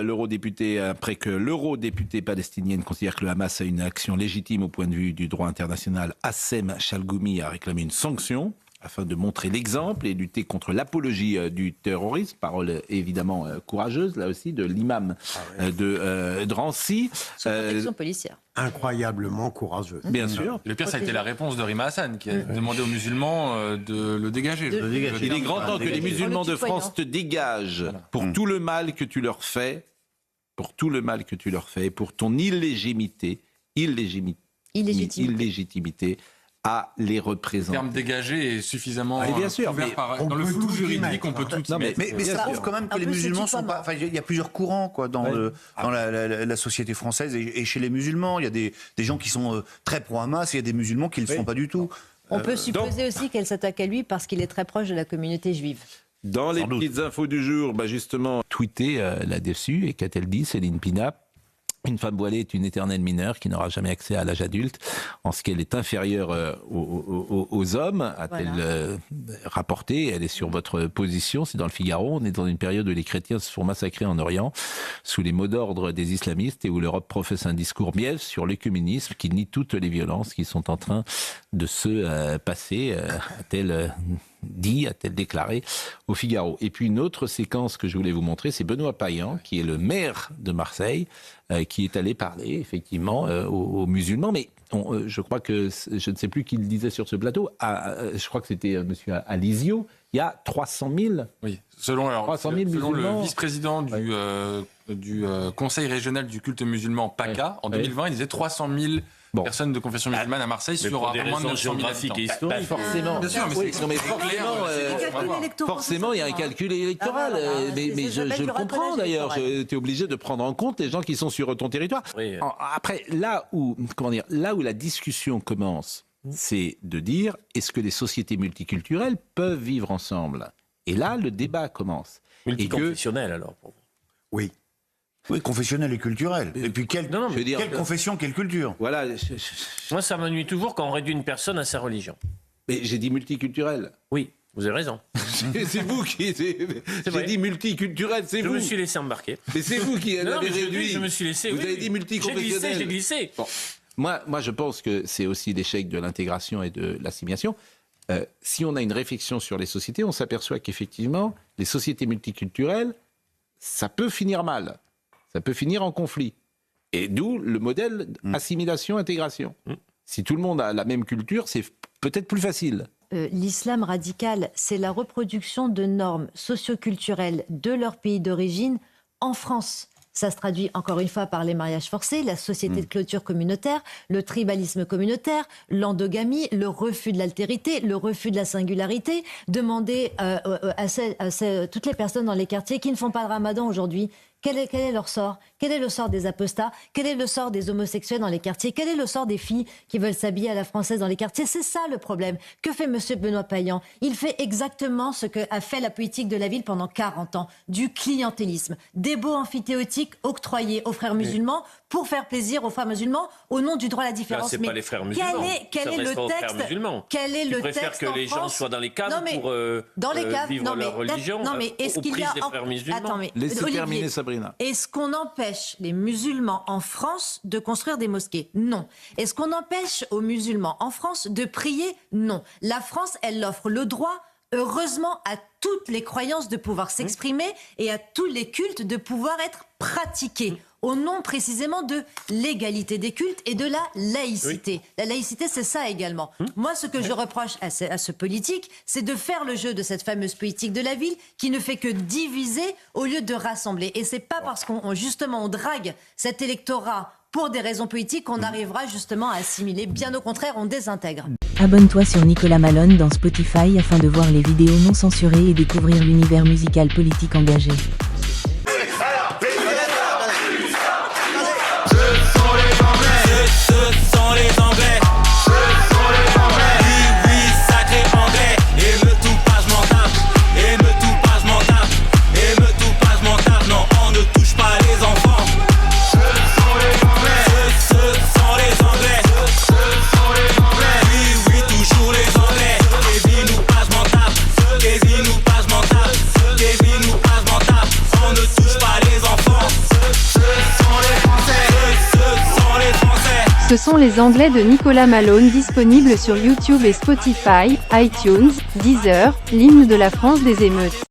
L'eurodéputé, après que l'eurodéputée palestinienne considère que le Hamas a une action légitime au point de vue du droit international, Hassem Chalgoumi a réclamé une sanction afin de montrer l'exemple et lutter contre l'apologie du terrorisme. Parole évidemment courageuse, là aussi, de l'imam de Drancy. Sous protection policière. Incroyablement courageuse. Bien sûr. Le pire, ça a été la réponse de Rima Hassan, qui a demandé aux musulmans de le dégager. Il est grand temps que les musulmans de France te dégagent pour tout le mal que tu leur fais, pour ton illégitimité à les représenter. Le terme dégagé est suffisamment bien sûr, couvert dans le flou juridique, on peut tout y mettre. Mais ça prouve quand même que les musulmans sont pas... Enfin, il y a plusieurs courants dans la société française et chez les musulmans. Il y a des gens qui sont très pro-Hamas et il y a des musulmans qui ne le sont pas du tout. On peut supposer aussi qu'elle s'attaque à lui parce qu'il est très proche de la communauté juive. Dans les petites infos du jour, justement, tweeté là-dessus, et qu'a-t-elle dit, Céline Pina ? Une femme voilée est une éternelle mineure qui n'aura jamais accès à l'âge adulte, en ce qu'elle est inférieure aux hommes, a-t-elle rapporté. Elle est sur votre position, c'est dans le Figaro. On est dans une période où les chrétiens se font massacrer en Orient, sous les mots d'ordre des islamistes, et où l'Europe professe un discours biaise sur l'écuménisme qui nie toutes les violences qui sont en train de se passer, a-t-elle déclaré au Figaro. Et puis une autre séquence que je voulais vous montrer, c'est Benoît Payan, qui est le maire de Marseille, qui est allé parler effectivement aux musulmans. Mais je crois que, je ne sais plus qui le disait sur ce plateau, je crois que c'était monsieur Alizio, il y a 300 000. Oui, selon le vice-président du Conseil régional du culte musulman PACA, en 2020, il disait 300 000 personnes de confession musulmane à Marseille sur moins de 900 000 habitants. Forcément. Bien sûr, forcément, il y a un calcul électoral. Mais je le comprends d'ailleurs. Tu es obligé de prendre en compte les gens qui sont sur ton territoire. Oui. Après, là où la discussion commence, c'est de dire, est-ce que les sociétés multiculturelles peuvent vivre ensemble ? Et là, le débat commence. Multiconfessionnel alors pour vous. Oui. Oui, confessionnel et culturel. Et puis quelle confession, quelle culture ? Voilà. Moi, ça m'ennuie toujours quand on réduit une personne à sa religion. Mais j'ai dit multiculturel. Oui, vous avez raison. C'est vous qui... J'ai dit multiculturel, c'est vous. Je me suis laissé embarquer. Mais c'est vous qui l'avez réduit. Je me suis laissé... Vous avez dit multiconfessionnel. J'ai glissé. Bon. Moi, je pense que c'est aussi l'échec de l'intégration et de l'assimilation. Si on a une réflexion sur les sociétés, on s'aperçoit qu'effectivement, les sociétés multiculturelles, ça peut finir mal. Ça peut finir en conflit. Et d'où le modèle assimilation-intégration. Si tout le monde a la même culture, c'est peut-être plus facile. L'islam radical, c'est la reproduction de normes socioculturelles de leur pays d'origine en France. Ça se traduit encore une fois par les mariages forcés, la société de clôture communautaire, le tribalisme communautaire, l'endogamie, le refus de l'altérité, le refus de la singularité. Demander à toutes les personnes dans les quartiers qui ne font pas le ramadan aujourd'hui, quel est leur sort ? Quel est le sort des apostats ? Quel est le sort des homosexuels dans les quartiers ? Quel est le sort des filles qui veulent s'habiller à la française dans les quartiers ? C'est ça le problème. Que fait M. Benoît Payan ? Il fait exactement ce qu'a fait la politique de la ville pendant 40 ans. Du clientélisme. Des baux amphithéotiques octroyés aux frères musulmans pour faire plaisir aux frères musulmans au nom du droit à la différence. Là, c'est pas les frères musulmans. Quel est le texte ? Quel est le texte que les gens soient dans les caves pour vivre leur religion au prix des frères musulmans. Laissez terminer, Sabrina. Est-ce qu'on empêche les musulmans en France de construire des mosquées ? Non. Est-ce qu'on empêche aux musulmans en France de prier ? Non. La France, elle offre le droit, heureusement, à toutes les croyances de pouvoir s'exprimer et à tous les cultes de pouvoir être pratiqués. Au nom précisément de l'égalité des cultes et de la laïcité. Oui. La laïcité, c'est ça également. Moi, ce que je reproche à ce politique, c'est de faire le jeu de cette fameuse politique de la ville qui ne fait que diviser au lieu de rassembler. Et c'est pas parce qu'on drague cet électorat pour des raisons politiques qu'on arrivera justement à assimiler. Bien au contraire, on désintègre. Abonne-toi sur Nicolas Malone dans Spotify afin de voir les vidéos non censurées et découvrir l'univers musical politique engagé. Kevin nous passe mon table. Ce sont les Anglais de Nicolas Malone disponibles sur YouTube et Spotify, iTunes, Deezer, l'hymne de la France des émeutes.